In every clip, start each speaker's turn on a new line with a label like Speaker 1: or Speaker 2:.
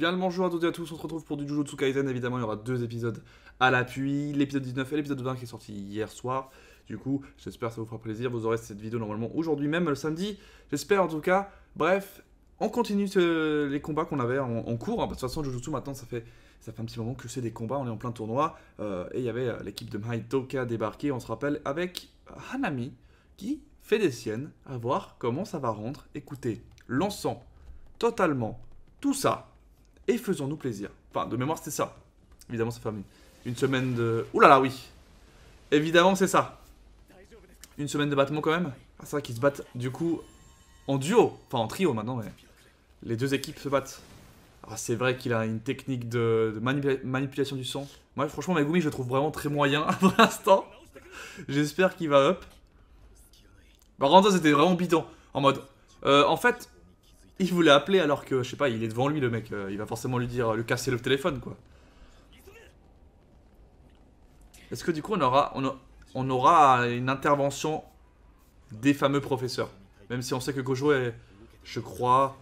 Speaker 1: Bien le bonjour à toutes et à tous, on se retrouve pour du Jujutsu Kaisen, évidemment il y aura 2 épisodes à l'appui, l'épisode 19 et l'épisode 20 qui est sorti hier soir. Du coup, j'espère que ça vous fera plaisir, vous aurez cette vidéo normalement aujourd'hui même, le samedi, j'espère en tout cas. Bref, on continue les combats qu'on avait en cours, hein. De toute façon Jujutsu maintenant ça fait un petit moment que c'est des combats, on est en plein tournoi, et il y avait l'équipe de Maitoka débarqué, on se rappelle, avec Hanami, qui fait des siennes, à voir comment ça va rendre. Écoutez, lançant totalement tout ça, et faisons-nous plaisir. Enfin, de mémoire, c'était ça. Évidemment, ça fait une semaine de... Ouh là là, oui. Évidemment, c'est ça. Une semaine de battement quand même. Ah, c'est vrai qu'ils se battent, du coup, en duo. Enfin, en trio maintenant, mais... Les deux équipes se battent. Ah, c'est vrai qu'il a une technique de manipulation du sang. Moi, franchement, Megumi, je le trouve vraiment très moyen pour l'instant. J'espère qu'il va up. Par contre, c'était vraiment bidon. En mode... en fait... Il voulait appeler alors que, je sais pas, il est devant lui le mec, il va forcément lui dire, lui casser le téléphone quoi. Est-ce que du coup on aura une intervention des fameux professeurs? Même si on sait que Gojo est, je crois,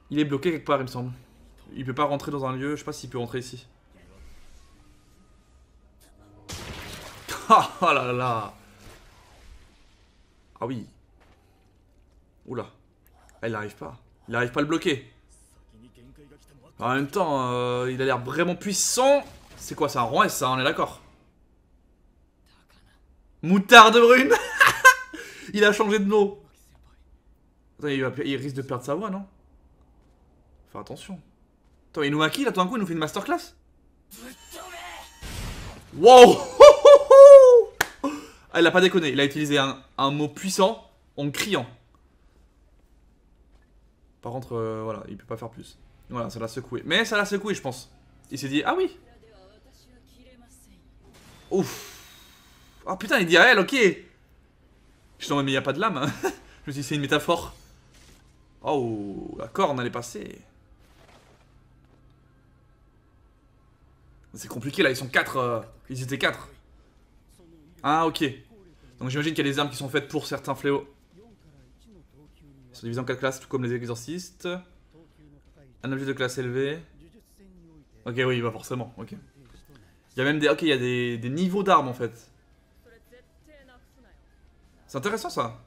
Speaker 1: il est bloqué quelque part il me semble. Il peut pas rentrer dans un lieu, je sais pas s'il peut rentrer ici. Ah là là. Ah oui. Oula. Elle n'arrive pas. Il n'arrive pas à le bloquer. En même temps, il a l'air vraiment puissant. C'est quoi, c'est un rang S, ça, on est d'accord. Moutarde brune. Il a changé de mot. Attends, il risque de perdre sa voix, non? Faire attention. Attends, Inumaki, là, tout d'un coup, il nous fait une masterclass. Wow. Ah, il a pas déconné. Il a utilisé un mot puissant en criant. Par contre, voilà, il peut pas faire plus. Voilà, ça l'a secoué. Mais ça l'a secoué, je pense. Il s'est dit, ah oui. Ouf. Oh putain, il dit à elle, ok. Je t'en mais il n'y a pas de lame. Hein. Je me suis dit, c'est une métaphore. Oh, la corne, elle est passée. C'est compliqué, là, ils sont 4. Ils étaient 4. Ah, ok. Donc j'imagine qu'il y a des armes qui sont faites pour certains fléaux. Ils sont divisés en 4 classes, tout comme les exorcistes. Un objet de classe élevée. Ok, oui, bah forcément, ok. Il y a même des... Ok, il y a des niveaux d'armes, en fait. C'est intéressant, ça.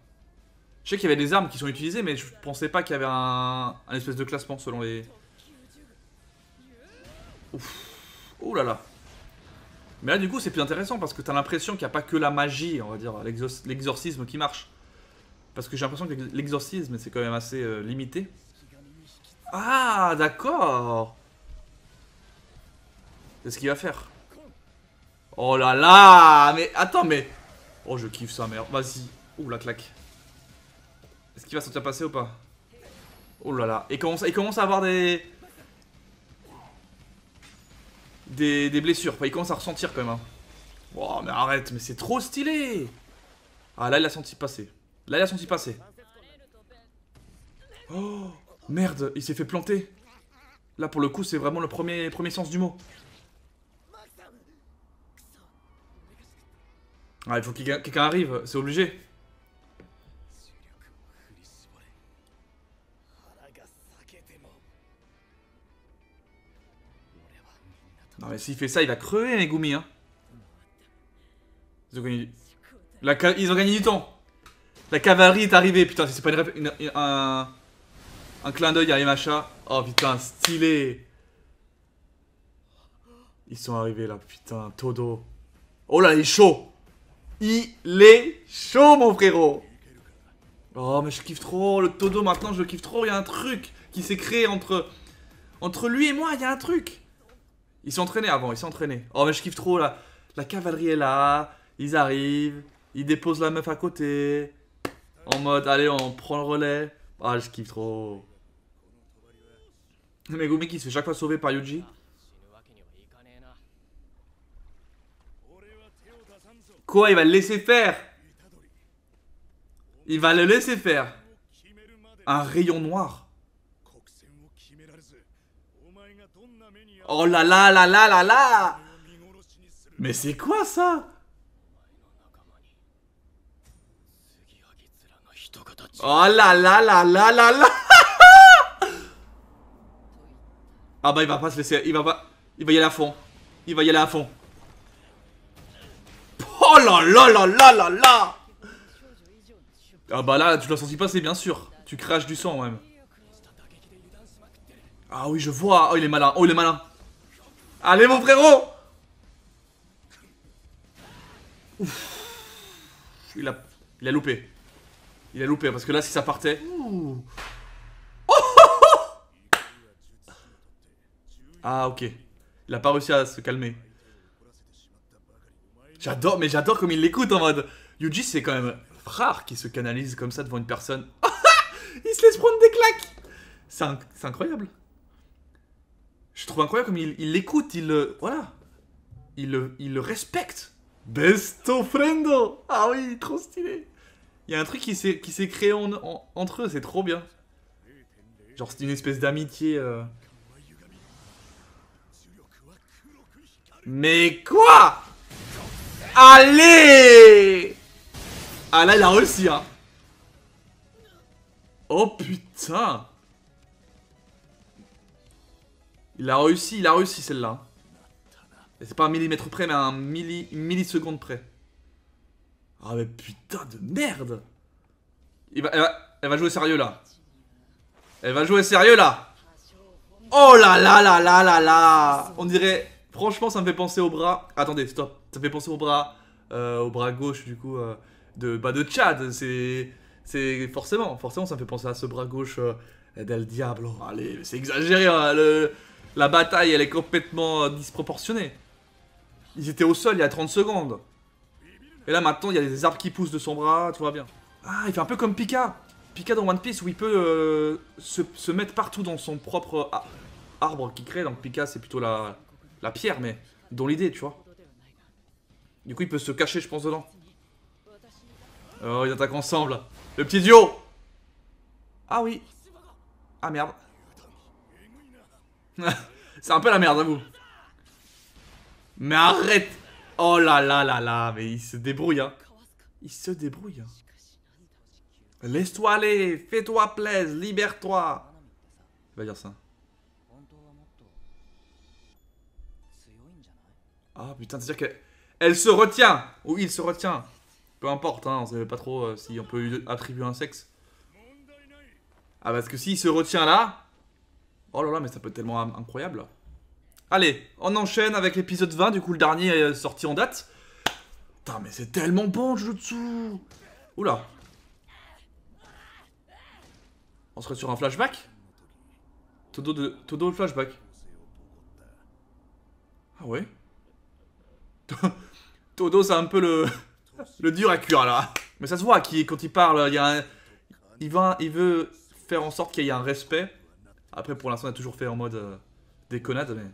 Speaker 1: Je sais qu'il y avait des armes qui sont utilisées, mais je pensais pas qu'il y avait un espèce de classement selon les... Ouf. Ouh là là. Mais là, du coup, c'est plus intéressant, parce que t'as l'impression qu'il n'y a pas que la magie, on va dire, l'exorcisme qui marche. Parce que j'ai l'impression que l'exorcisme, c'est quand même assez limité. Ah, d'accord. C'est ce qu'il va faire. Oh là là. Mais attends, mais... Oh, je kiffe ça, merde. Vas-y. Ouh, la claque. Est-ce qu'il va sortir passer ou pas? Oh là là. Il commence à avoir des blessures. Enfin, il commence à ressentir quand même. Hein. Oh, mais arrête, mais c'est trop stylé. Ah, là, il a senti passer. Là, il a senti passer. Oh, merde, il s'est fait planter. Là, pour le coup, c'est vraiment le premier sens du mot. Ah, il faut que quelqu'un arrive, c'est obligé. Non, mais s'il fait ça, il va crever, Megumi. Hein. Ils ont gagné du temps. La cavalerie est arrivée, putain, c'est pas un clin d'œil à Yamacha. Oh putain, stylé. Ils sont arrivés là, putain, Todo. Oh là, il est chaud. Il est chaud, mon frérot. Oh, mais je kiffe trop, le Todo maintenant, je le kiffe trop. Il y a un truc qui s'est créé entre lui et moi, il y a un truc. Il s'est entraîné avant, il s'est entraîné. Oh, mais je kiffe trop là. La cavalerie est là, ils arrivent, ils déposent la meuf à côté. En mode, allez, on prend le relais. Ah, je kiffe trop. Megumi qui se fait chaque fois sauver par Yuji. Quoi, il va le laisser faire? Il va le laisser faire. Un rayon noir. Oh là là là là là là. Mais c'est quoi ça? Oh là là là là là là. Ah bah il va pas se laisser, il va pas... Il va y aller à fond. Il va y aller à fond. Oh là là là là là là. Ah bah là, tu l'as senti passer, bien sûr. Tu craches du sang, même. Ah oui, je vois. Oh, il est malin. Oh, il est malin. Allez, mon frérot. Ouf. Il a loupé. Il a loupé, parce que là, si ça partait... Ouh. Ah, ok. Il a pas réussi à se calmer. J'adore, mais j'adore comme il l'écoute en mode... Yuji, c'est quand même rare qu'il se canalise comme ça devant une personne. Il se laisse prendre des claques. C'est incroyable. Je trouve incroyable comme il l'écoute, voilà. Il le respecte. Besto friendo. Ah oui, trop stylé. Il y a un truc qui s'est créé entre eux, c'est trop bien. Genre c'est une espèce d'amitié. Mais quoi? Allez! Ah là il a réussi hein. Oh putain. Il a réussi celle-là. Et c'est pas un millimètre près mais une milliseconde près. Ah mais putain de merde. Elle va jouer sérieux là. Elle va jouer sérieux là. Oh là là là là là là. On dirait... Franchement ça me fait penser au bras... Attendez stop. Ça me fait penser au bras gauche du coup de Chad. C'est forcément ça me fait penser à ce bras gauche del Diablo. Allez c'est exagéré hein, la bataille elle est complètement disproportionnée. Ils étaient au sol il y a 30 secondes. Et là maintenant il y a des arbres qui poussent de son bras, tout va bien. Ah il fait un peu comme Pika. Pika dans One Piece où il peut se mettre partout dans son propre arbre qu'il crée. Donc Pika c'est plutôt la pierre mais dans l'idée tu vois. Du coup il peut se cacher je pense dedans. Oh ils attaquent ensemble. Le petit duo. Ah oui. Ah merde. C'est un peu la merde à vous. Mais arrête. Oh là là là là. Mais il se débrouille hein. Il se débrouille hein. Laisse-toi aller, fais-toi plaisir, libère-toi. Il va dire ça. Ah putain, c'est-à-dire qu'elle se retient. Ou il se retient. Peu importe, hein, on savait pas trop si on peut lui attribuer un sexe. Ah parce que s'il se retient là... Oh là là, mais ça peut être tellement incroyable. Allez, on enchaîne avec l'épisode 20, du coup le dernier est sorti en date. Putain, mais c'est tellement bon, Jujutsu. Oula. On serait sur un flashback? Todo flashback. Ah ouais. Todo c'est un peu le dur à cuire là. Mais ça se voit quand il parle, il veut faire en sorte qu'il y ait un respect. Après pour l'instant on a toujours fait en mode déconnade mais...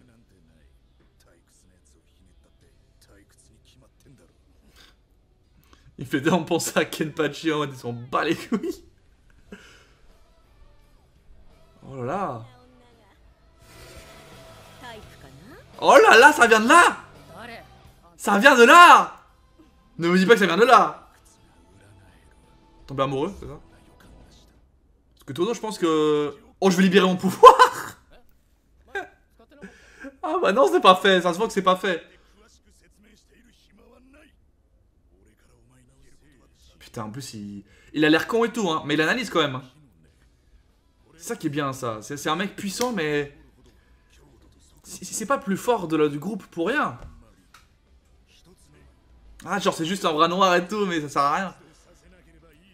Speaker 1: Il fait tellement penser à Kenpachi en mode ils s'en bat les couilles. Oh là là. Oh là là, ça vient de là. Ça vient de là. Ne me dis pas que ça vient de là. Tomber amoureux, c'est ça? Parce que Todo, je pense que... Oh, je vais libérer mon pouvoir. Ah bah non, c'est pas fait. Ça se voit que c'est pas fait. Putain, en plus, il a l'air con et tout, hein. Mais il analyse quand même. C'est ça qui est bien, ça. C'est un mec puissant, mais... C'est pas le plus fort du groupe pour rien. Ah, genre, c'est juste un bras noir et tout, mais ça sert à rien.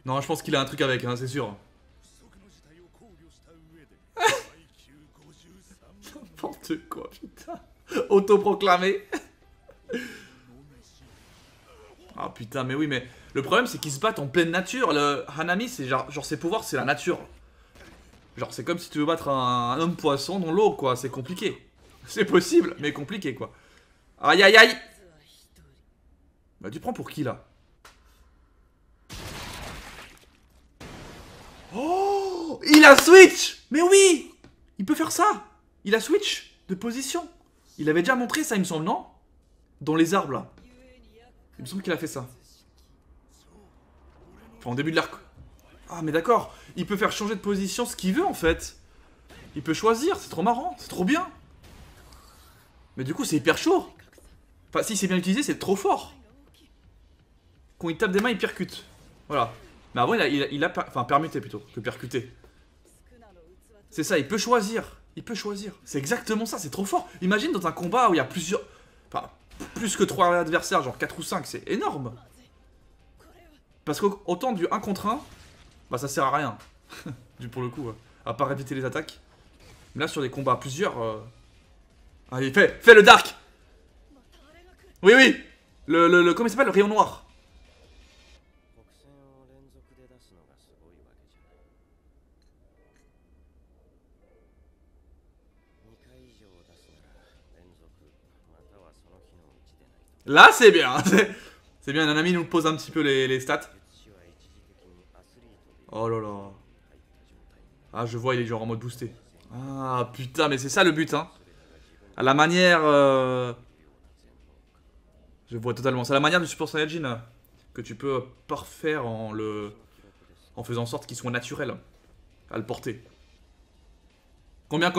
Speaker 1: Non, je pense qu'il a un truc avec, hein, c'est sûr. N'importe quoi, putain. Autoproclamé. Ah putain, mais oui, mais... Le problème, c'est qu'ils se battent en pleine nature. Le Hanami, c'est genre ses pouvoirs, c'est la nature. Genre, c'est comme si tu veux battre un homme poisson dans l'eau, quoi. C'est compliqué. C'est possible, mais compliqué, quoi. Aïe, aïe, aïe. Bah, tu prends pour qui, là? Oh, il a switch. Mais oui. Il peut faire ça. Il a switch de position. Il avait déjà montré ça, il me semble, non? Dans les arbres, là. Il me semble qu'il a fait ça. Enfin, en début de l'arc. Ah, mais d'accord. Il peut faire changer de position ce qu'il veut, en fait. Il peut choisir, c'est trop marrant, c'est trop bien. Mais du coup, c'est hyper chaud. Enfin, si c'est bien utilisé, c'est trop fort. Quand il tape des mains, il percute. Voilà. Mais avant, enfin, permuté plutôt que percuté. C'est ça, il peut choisir. Il peut choisir. C'est exactement ça, c'est trop fort. Imagine dans un combat où il y a plusieurs... Enfin, plus que 3 adversaires, genre 4 ou 5, c'est énorme. Parce qu'autant du 1 contre 1, bah ça sert à rien. Pour le coup, à part éviter les attaques. Mais là, sur des combats à plusieurs... Allez, fais le Dark. Oui, oui. Comment il s'appelle? Le rayon noir. Là, c'est bien. C'est bien, Nanami nous pose un petit peu les stats. Oh là là. Ah, je vois, il est genre en mode boosté. Ah, putain, mais c'est ça le but, hein. À la manière... Je vois totalement. C'est la manière du Super Saiyajin que tu peux parfaire en faisant en sorte qu'il soit naturel à le porter. Combien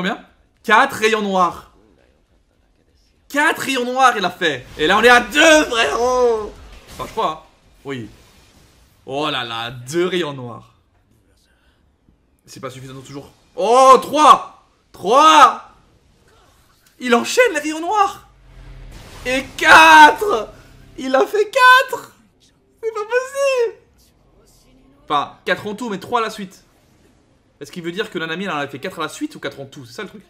Speaker 1: 4 rayons noirs. 4 rayons noirs il a fait. Et là on est à 2 frérot. Enfin je crois hein. Oui. Oh là là, 2 rayons noirs. C'est pas suffisant toujours. Oh 3. Il enchaîne les rayons noirs. Et 4. Il a fait 4. C'est pas possible. Enfin 4 en tout mais 3 à la suite. Est-ce qu'il veut dire que Nanami elle en a fait 4 à la suite ou 4 en tout? C'est ça le truc.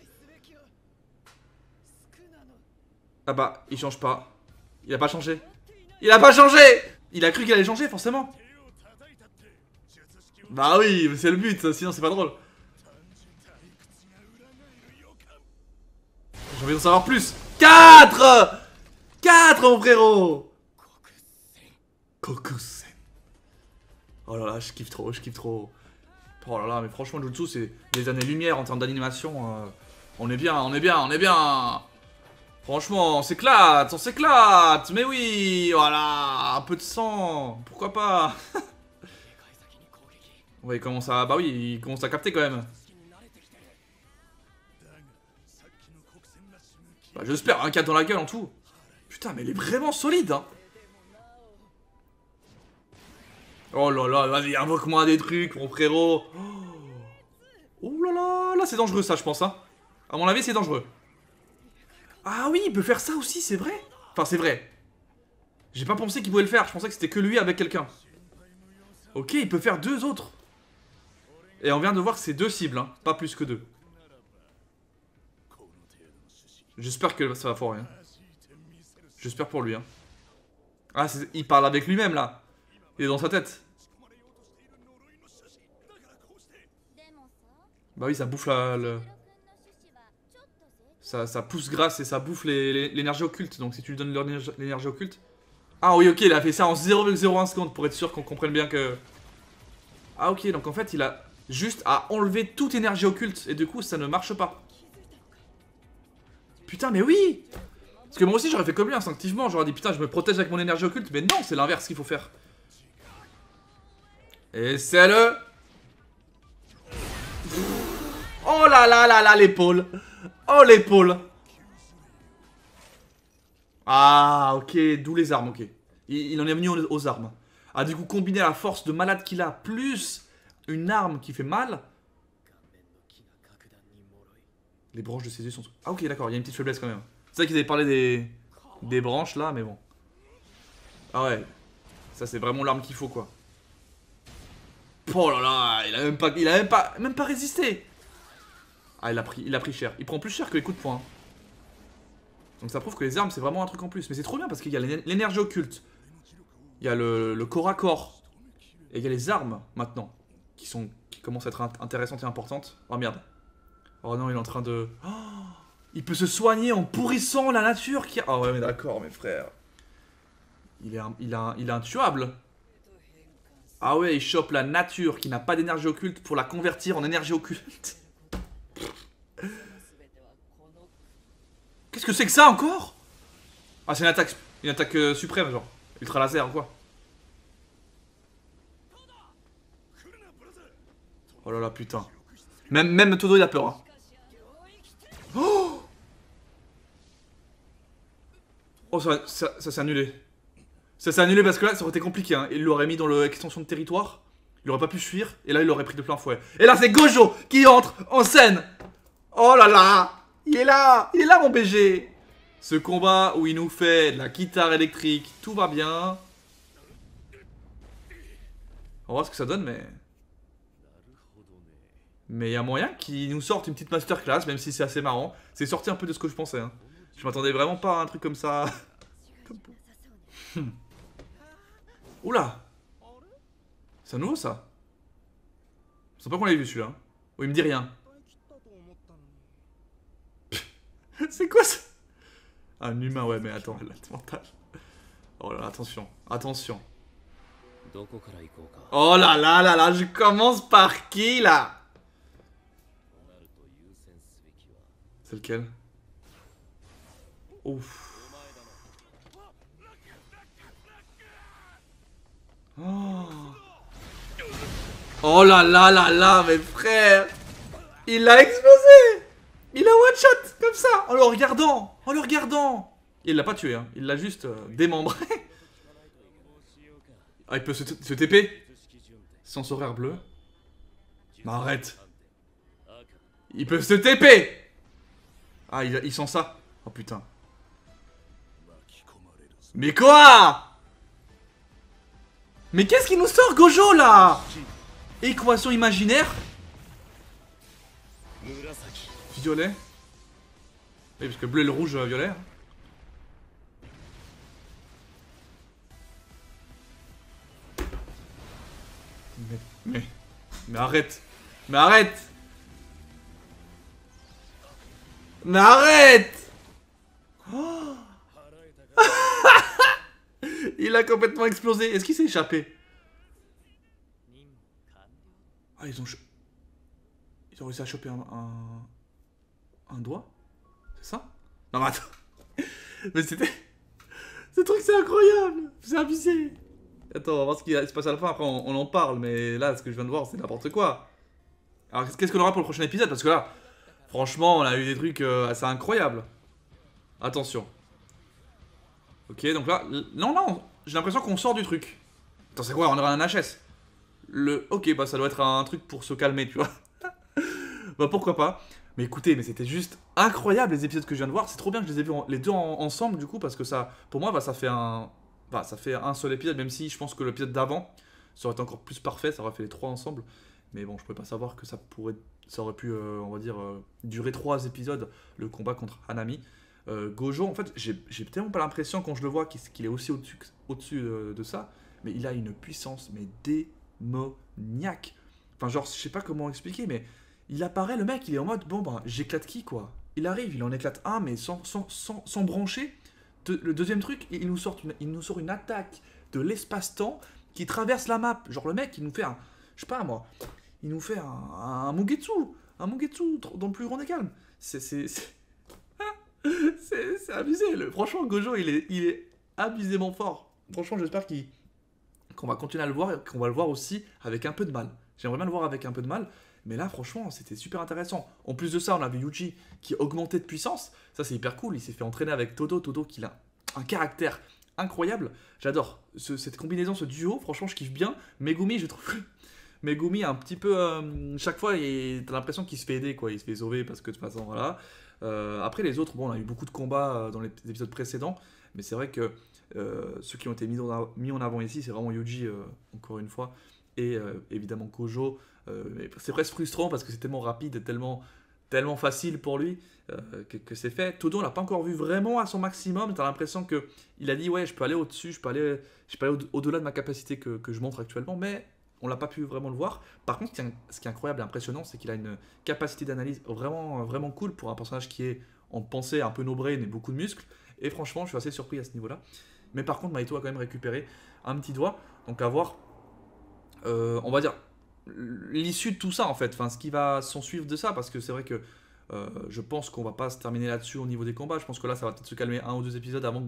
Speaker 1: Ah bah, il change pas. Il a pas changé. Il a pas changé. Il a cru qu'il allait changer, forcément. Bah oui, c'est le but, sinon c'est pas drôle. J'ai envie d'en savoir plus. 4 mon frérot. Kokusen. Oh là là, je kiffe trop, Oh là là, mais franchement, Jutsu, c'est des années-lumière en termes d'animation. On est bien. Franchement, on s'éclate. Mais oui, voilà, un peu de sang, pourquoi pas. Ouais, il commence à... Bah oui, il commence à capter quand même. Bah, j'espère, un 4 dans la gueule en tout. Putain, mais il est vraiment solide, hein. Oh là là, vas-y, invoque-moi des trucs, mon frérot. Oh là là, là c'est dangereux ça, je pense, hein. À mon avis, c'est dangereux. Ah oui, il peut faire ça aussi, c'est vrai. Enfin, c'est vrai. J'ai pas pensé qu'il pouvait le faire, je pensais que c'était que lui avec quelqu'un. Ok, il peut faire 2 autres. Et on vient de voir que c'est 2 cibles, hein, pas plus que 2. J'espère que ça va foirer. Hein. J'espère pour lui. Hein. Ah, il parle avec lui-même là. Il est dans sa tête. Bah oui, ça bouffe ça pousse grâce et ça bouffe l'énergie occulte. Donc si tu lui donnes l'énergie occulte... Ah oui, ok, il a fait ça en 0,01 secondes pour être sûr qu'on comprenne bien que... Ah ok, donc en fait il a juste à enlever toute énergie occulte et du coup ça ne marche pas. Putain, mais oui. Parce que moi aussi j'aurais fait comme lui instinctivement, j'aurais dit putain je me protège avec mon énergie occulte, mais non, c'est l'inverse qu'il faut faire. Et c'est le... Oh là là là là, l'épaule. Oh l'épaule. Ah ok, d'où les armes, ok. Il en est venu aux armes. Ah du coup combiner la force de malade qu'il a plus une arme qui fait mal. Les branches de ses yeux sont... Ah ok d'accord, il y a une petite faiblesse quand même. C'est vrai qu'ils avaient parlé des branches là, mais bon. Ah ouais, ça c'est vraiment l'arme qu'il faut quoi. Oh là là, il a même pas résisté. Ah il a pris cher. Il prend plus cher que les coups de poing. Donc ça prouve que les armes c'est vraiment un truc en plus. Mais c'est trop bien parce qu'il y a l'énergie occulte. Il y a le corps à corps. Et il y a les armes maintenant. Qui commencent à être intéressantes et importantes. Oh merde. Oh non il est en train de... Oh, il peut se soigner en pourrissant la nature qui a... Ah ouais mais d'accord mes frères. Il est intuable. Ah ouais il chope la nature qui n'a pas d'énergie occulte pour la convertir en énergie occulte. Qu'est-ce que c'est que ça encore? Ah c'est une attaque suprême genre. Ultra laser ou quoi? Oh là là putain. Même Todo il a peur hein. Oh Oh, ça s'est annulé. Ça s'est annulé parce que là, ça aurait été compliqué. Hein. Il l'aurait mis dans l'extension de territoire. Il aurait pas pu fuir. Et là, il l'aurait pris de plein fouet. Et là, c'est Gojo qui entre en scène. Oh là là. Il est là. Il est là, mon BG. Ce combat où il nous fait de la guitare électrique. Tout va bien. On va voir ce que ça donne, mais... Mais il y a moyen qu'il nous sorte une petite masterclass, même si c'est assez marrant. C'est sorti un peu de ce que je pensais. Hein. Je m'attendais vraiment pas à un truc comme ça. Oula. C'est nouveau ça. Je sais pas qu'on l'ait vu celui-là. Oh, il me dit rien. C'est quoi ça? Un humain, ouais, mais attends, l'avantage. Oh là là, attention, attention. Oh là là là là, je commence par qui là? C'est lequel? Ouf. Oh. Oh là là là là, mes frères. Il a explosé. Il a one shot comme ça, en le regardant. En le regardant. Il l'a pas tué, hein. Il l'a juste démembré. Ah, il peut se TP. Sans horaire bleu. Mais arrête. Il peut se TP. Ah, il sent ça. Oh putain. Mais quoi? Mais qu'est-ce qu'il nous sort, Gojo, là? Équation imaginaire. Violet. Oui, parce que bleu et le rouge, violet. Hein. Mais arrête. Mais arrête. Mais arrête. Oh. Il a complètement explosé. Est-ce qu'il s'est échappé? Ah, ils ont réussi à choper un doigt? C'est ça? Non, mais attends. Mais c'était... Ce truc, c'est incroyable. C'est abusé. Attends, on va voir ce qui se passe à la fin. Après, on en parle. Mais là, ce que je viens de voir, c'est n'importe quoi. Alors, qu'est-ce qu'on aura pour le prochain épisode? Parce que là, franchement, on a eu des trucs assez incroyables. Attention. Ok, donc là... Non, non, j'ai l'impression qu'on sort du truc. Attends, c'est quoi? On aura un HS. Ok, bah ça doit être un truc pour se calmer, tu vois. Bah pourquoi pas. Mais écoutez, mais c'était juste incroyable les épisodes que je viens de voir. C'est trop bien que je les ai vus les deux ensemble, du coup, parce que ça... Pour moi, bah ça fait un seul épisode, même si je pense que l'épisode d'avant, ça aurait été encore plus parfait, ça aurait fait les trois ensemble. Mais bon, je pouvais pas savoir que ça aurait pu, on va dire, durer 3 épisodes, le combat contre Hanami. Gojo, en fait, j'ai tellement pas l'impression quand je le vois qu'il est aussi au-dessus de ça, mais il a une puissance, mais démoniaque. Enfin, genre, je sais pas comment expliquer, mais il apparaît, le mec, il est en mode, bon, bah, j'éclate qui, quoi? Il arrive, il en éclate un, mais sans brancher. Le deuxième truc, il nous sort une attaque de l'espace-temps qui traverse la map. Genre, le mec, il nous fait je sais pas moi, il nous fait un Mugetsu. Un Mugetsu dans le plus grand des calmes. C'est abusé. Franchement, Gojo, il est abusément fort. Franchement, j'espère qu'on va continuer à le voir et qu'on va le voir aussi avec un peu de mal. J'aimerais bien le voir avec un peu de mal. Mais là, franchement, c'était super intéressant. En plus de ça, on avait Yuji qui augmentait de puissance. Ça, c'est hyper cool. Il s'est fait entraîner avec Todo. Todo, qui a un caractère incroyable. J'adore cette combinaison, ce duo. Franchement, je kiffe bien. Megumi, je trouve... Megumi, un petit peu... chaque fois, t'as l'impression qu'il se fait aider, quoi. Il se fait sauver parce que de toute façon, voilà. Après, les autres, bon, on a eu beaucoup de combats dans les épisodes précédents. Mais c'est vrai que ceux qui ont été mis en avant ici, c'est vraiment Yuji, encore une fois. Et évidemment Gojo. C'est presque frustrant parce que c'est tellement rapide, tellement facile pour lui que c'est fait. Todo, on l'a pas encore vu vraiment à son maximum. T'as l'impression qu'il a dit ouais, je peux aller au-dessus, je peux aller au-delà de ma capacité que je montre actuellement, mais on l'a pas pu vraiment le voir. Par contre, ce qui est incroyable et impressionnant, c'est qu'il a une capacité d'analyse vraiment, vraiment cool pour un personnage qui est en pensée un peu no-brain et beaucoup de muscles. Et franchement, je suis assez surpris à ce niveau-là. Mais par contre, Mahito a quand même récupéré un petit doigt. Donc à voir, on va dire, l'issue de tout ça en fait. Enfin, ce qui va s'en suivre de ça. Parce que c'est vrai que je pense qu'on va pas se terminer là-dessus au niveau des combats. Je pense que là, ça va peut-être se calmer 1 ou 2 épisodes avant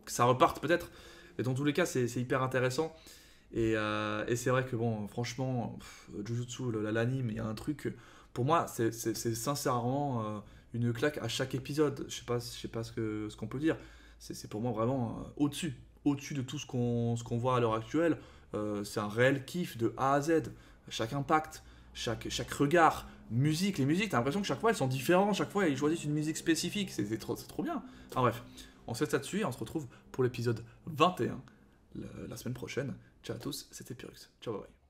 Speaker 1: que ça reparte peut-être. Et dans tous les cas, c'est hyper intéressant. Et c'est vrai que bon, franchement, Jujutsu, l'anime, il y a un truc... Pour moi, c'est sincèrement une claque à chaque épisode. Je sais pas ce qu'on peut dire. c'est pour moi vraiment au-dessus. Au-dessus de tout ce qu'on voit à l'heure actuelle. C'est un réel kiff de A à Z. Chaque impact, chaque regard, musique, les musiques, t'as l'impression que chaque fois elles sont différentes, chaque fois ils choisissent une musique spécifique, c'est trop bien. Enfin bref, on se laisse là-dessus et on se retrouve pour l'épisode 21 la semaine prochaine. Ciao à tous, c'était Pyrrhus. Ciao, bye bye.